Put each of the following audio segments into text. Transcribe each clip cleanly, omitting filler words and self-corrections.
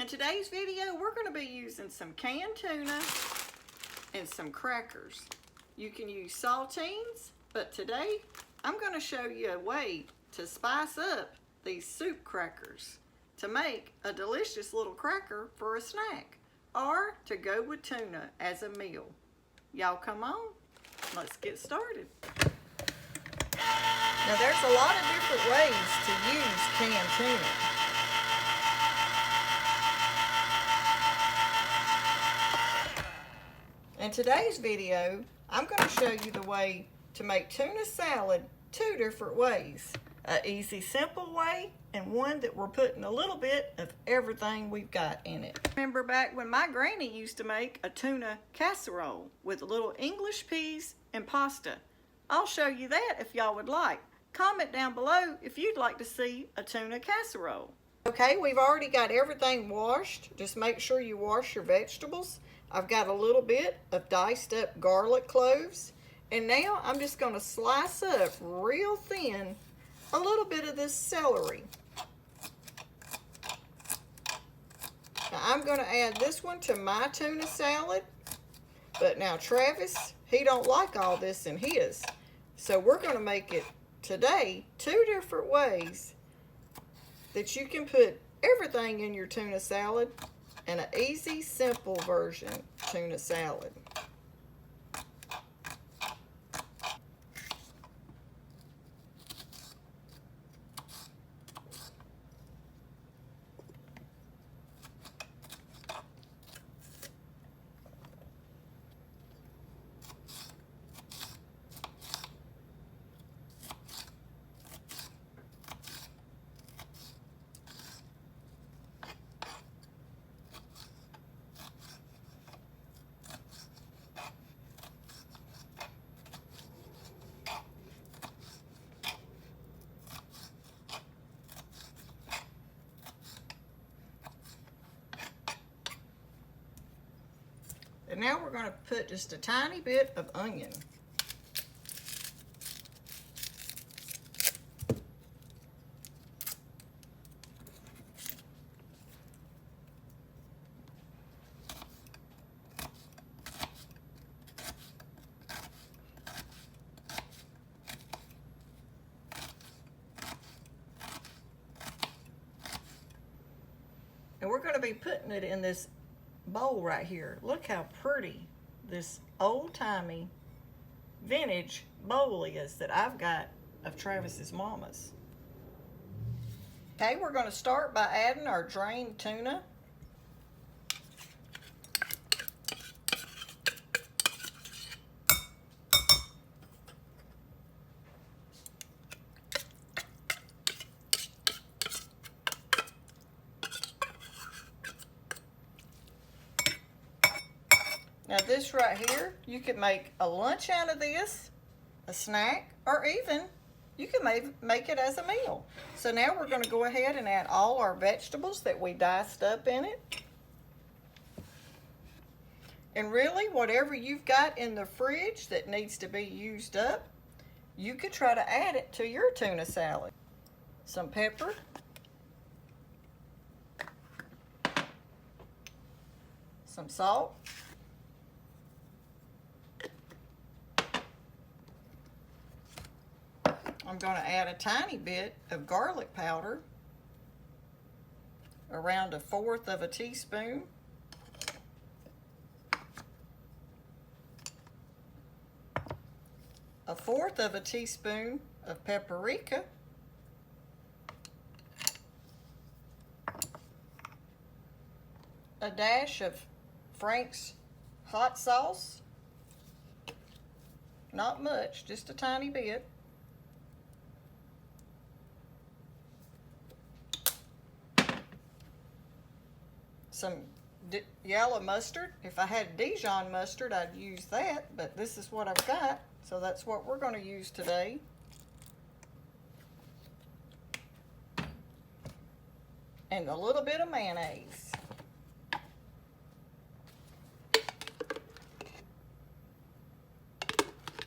today's video, we're going to be using some canned tuna and some crackers. You can use saltines, but today I'm going to show you a way to spice up these soup crackers to make a delicious little cracker for a snack or to go with tuna as a meal. Y'all come on, let's get started. Now there's a lot of different ways to use canned tuna. In today's video, I'm going to show you the way to make tuna salad two different ways. An easy, simple way, and one that we're putting a little bit of everything we've got in it. Remember back when my granny used to make a tuna casserole with little English peas and pasta. I'll show you that if y'all would like. Comment down below if you'd like to see a tuna casserole. Okay, we've already got everything washed. Just make sure you wash your vegetables. I've got a little bit of diced up garlic cloves. And now I'm just going to slice up real thin a little bit of this celery. Now I'm going to add this one to my tuna salad. But now Travis, he don't like all this in his. So we're going to make it today two different ways that you can put everything in your tuna salad and an easy, simple version tuna salad. And now we're going to put just a tiny bit of onion. And we're going to be putting it in this bowl right here. Look how pretty this old-timey vintage bowl is that I've got of Travis's mama's. Okay, we're going to start by adding our drained tuna. Now this right here, you can make a lunch out of this, a snack, or even you can make it as a meal. So now we're going to go ahead and add all our vegetables that we diced up in it. And really, whatever you've got in the fridge that needs to be used up, you could try to add it to your tuna salad. Some pepper. Some salt. I'm going to add a tiny bit of garlic powder, around 1/4 of a teaspoon. A 1/4 of a teaspoon of paprika. A dash of Frank's hot sauce. Not much, just a tiny bit. Some yellow mustard. If I had Dijon mustard, I'd use that, but this is what I've got, so that's what we're going to use today. And a little bit of mayonnaise.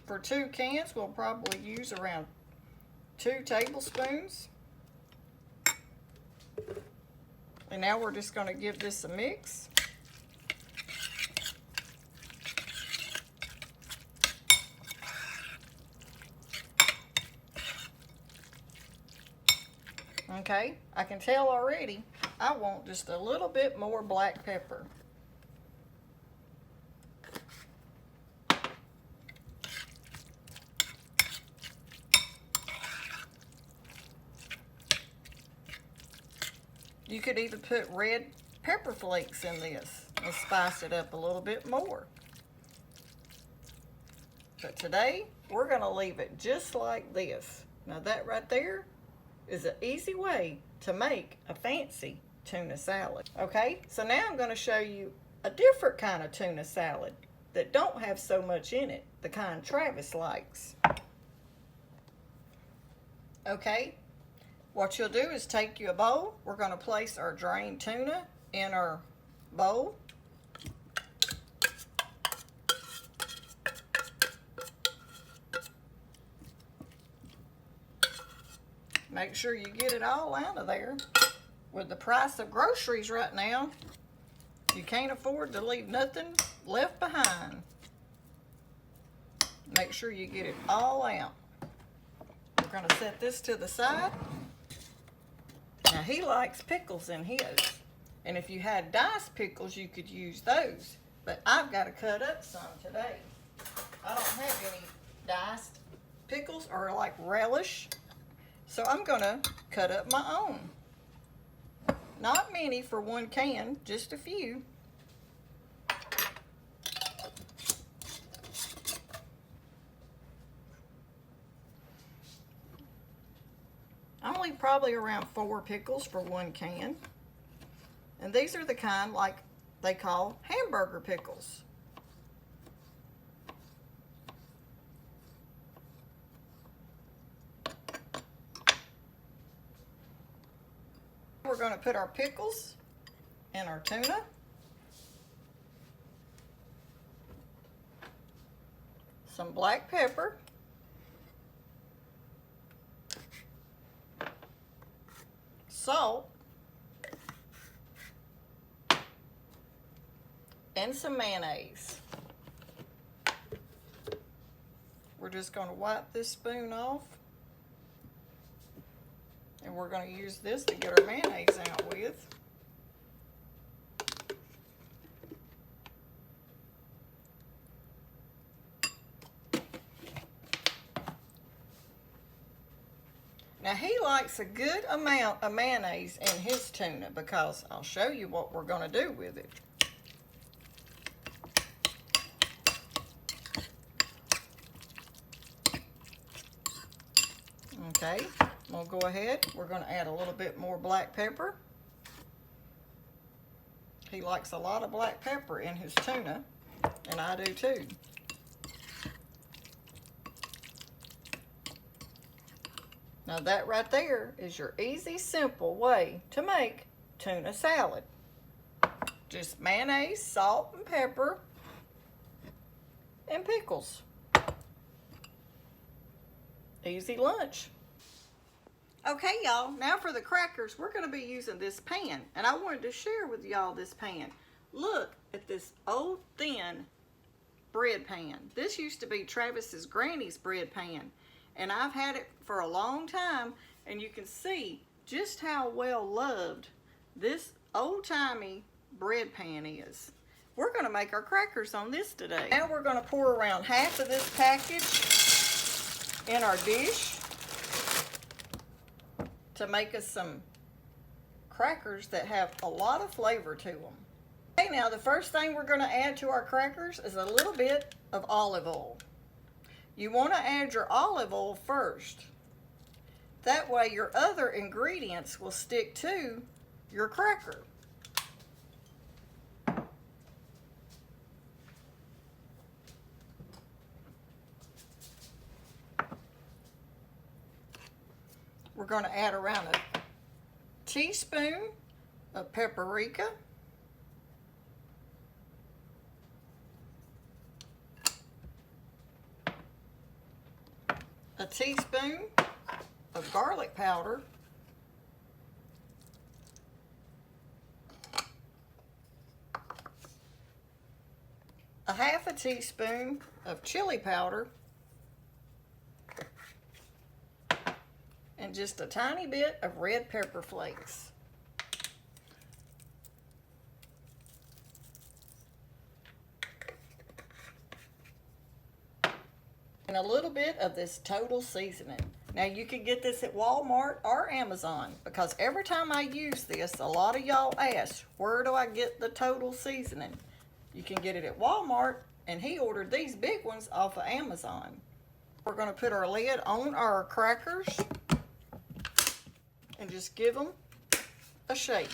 For 2 cans, we'll probably use around 2 tablespoons. And now we're just going to give this a mix. Okay, I can tell already I want just a little bit more black pepper. You could even put red pepper flakes in this and spice it up a little bit more. But today, we're going to leave it just like this. Now that right there is an easy way to make a fancy tuna salad. Okay, so now I'm going to show you a different kind of tuna salad that don't have so much in it, the kind Travis likes. Okay, what you'll do is take you a bowl. We're going to place our drained tuna in our bowl. Make sure you get it all out of there. With the price of groceries right now, you can't afford to leave nothing left behind. Make sure you get it all out. We're going to set this to the side. Now he likes pickles in his. And if you had diced pickles, you could use those. But I've got to cut up some today. I don't have any diced pickles or like relish. So I'm going to cut up my own. Not many for one can, just a few. Only probably around 4 pickles for one can. And these are the kind like they call hamburger pickles. We're going to put our pickles and our tuna. Some black pepper. Salt. And some mayonnaise. We're just going to wipe this spoon off. And we're going to use this to get our mayonnaise out with. Now he likes a good amount of mayonnaise in his tuna because I'll show you what we're going to do with it. Okay, we'll go ahead. We're going to add a little bit more black pepper. He likes a lot of black pepper in his tuna, and I do too. Now that right there is your easy, simple way to make tuna salad. Just mayonnaise, salt, and pepper, and pickles. Easy lunch. Okay, y'all, now for the crackers, we're going to be using this pan, and I wanted to share with y'all this pan. Look at this old, thin bread pan. This used to be Travis's granny's bread pan, and I've had it for a long time, and you can see just how well loved this old-timey bread pan is. We're going to make our crackers on this today. Now we're going to pour around half of this package in our dish to make us some crackers that have a lot of flavor to them. Okay, now the first thing we're going to add to our crackers is a little bit of olive oil. You want to add your olive oil first. That way your other ingredients will stick to your cracker. We're going to add around a teaspoon of paprika. A teaspoon of garlic powder. a half a teaspoon of chili powder, and just a tiny bit of red pepper flakes. And a little bit of this total seasoning. Now you can get this at Walmart or Amazon, because every time I use this, a lot of y'all ask, where do I get the total seasoning? You can get it at Walmart, and he ordered these big ones off of Amazon. We're going to put our lid on our crackers and just give them a shake.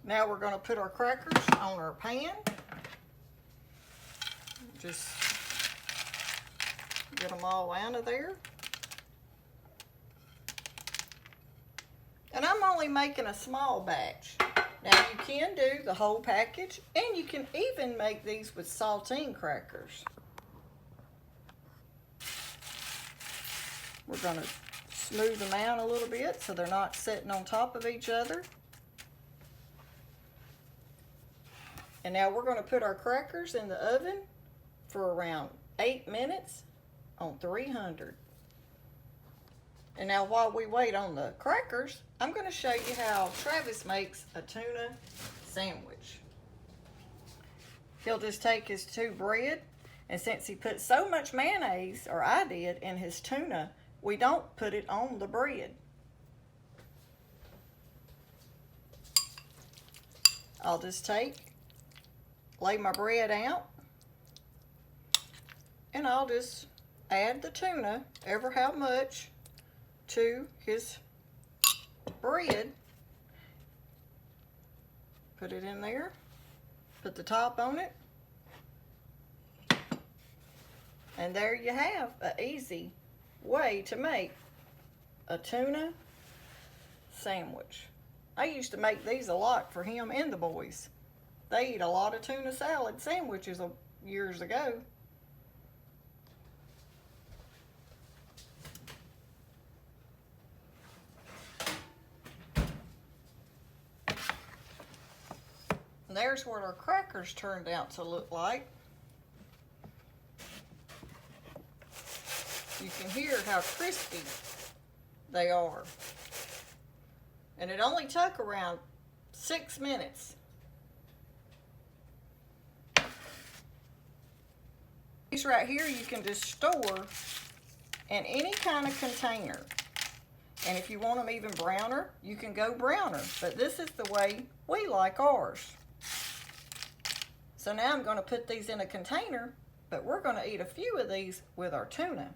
Now we're going to put our crackers on our pan. Just get them all out of there. And I'm only making a small batch. Now you can do the whole package, and you can even make these with saltine crackers. We're going to smooth them out a little bit so they're not sitting on top of each other. And now we're going to put our crackers in the oven for around 8 minutes on 300. And now while we wait on the crackers, I'm going to show you how Travis makes a tuna sandwich. He'll just take his 2 bread, and since he put so much mayonnaise, or I did, in his tuna, we don't put it on the bread. I'll just lay my bread out, and I'll just add the tuna, ever how much, to his bread. Put it in there, put the top on it, and there you have an easy way to make a tuna sandwich. I used to make these a lot for him and the boys. They eat a lot of tuna salad sandwiches years ago. And there's what our crackers turned out to look like. You can hear how crispy they are. And it only took around 6 minutes. These right here you can just store in any kind of container. And if you want them even browner, you can go browner. But this is the way we like ours. So now I'm going to put these in a container, but we're going to eat a few of these with our tuna.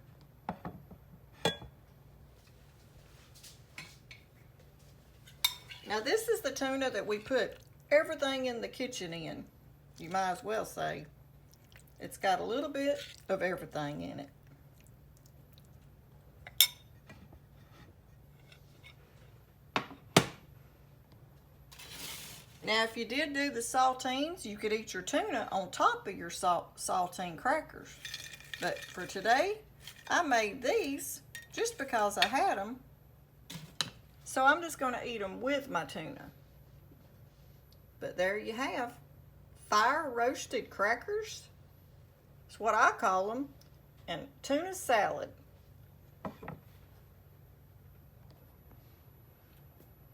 Now this is the tuna that we put everything in the kitchen in. You might as well say. It's got a little bit of everything in it. Now if you did do the saltines, you could eat your tuna on top of your saltine crackers. But for today, I made these just because I had them. So I'm just going to eat them with my tuna. But there you have fire roasted crackers. That's what I call them, and tuna salad.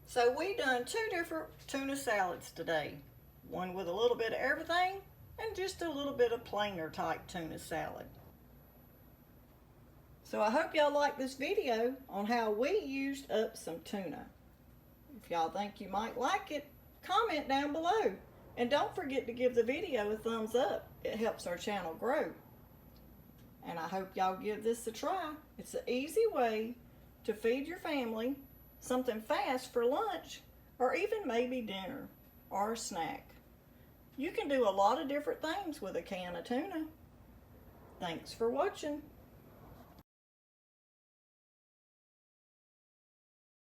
So we done 2 different tuna salads today. One with a little bit of everything, and just a little bit of plainer type tuna salad. So I hope y'all like this video on how we used up some tuna. If y'all think you might like it, comment down below. And don't forget to give the video a thumbs up. It helps our channel grow. And I hope y'all give this a try. It's an easy way to feed your family something fast for lunch, or even maybe dinner or a snack. You can do a lot of different things with a can of tuna. Thanks for watching.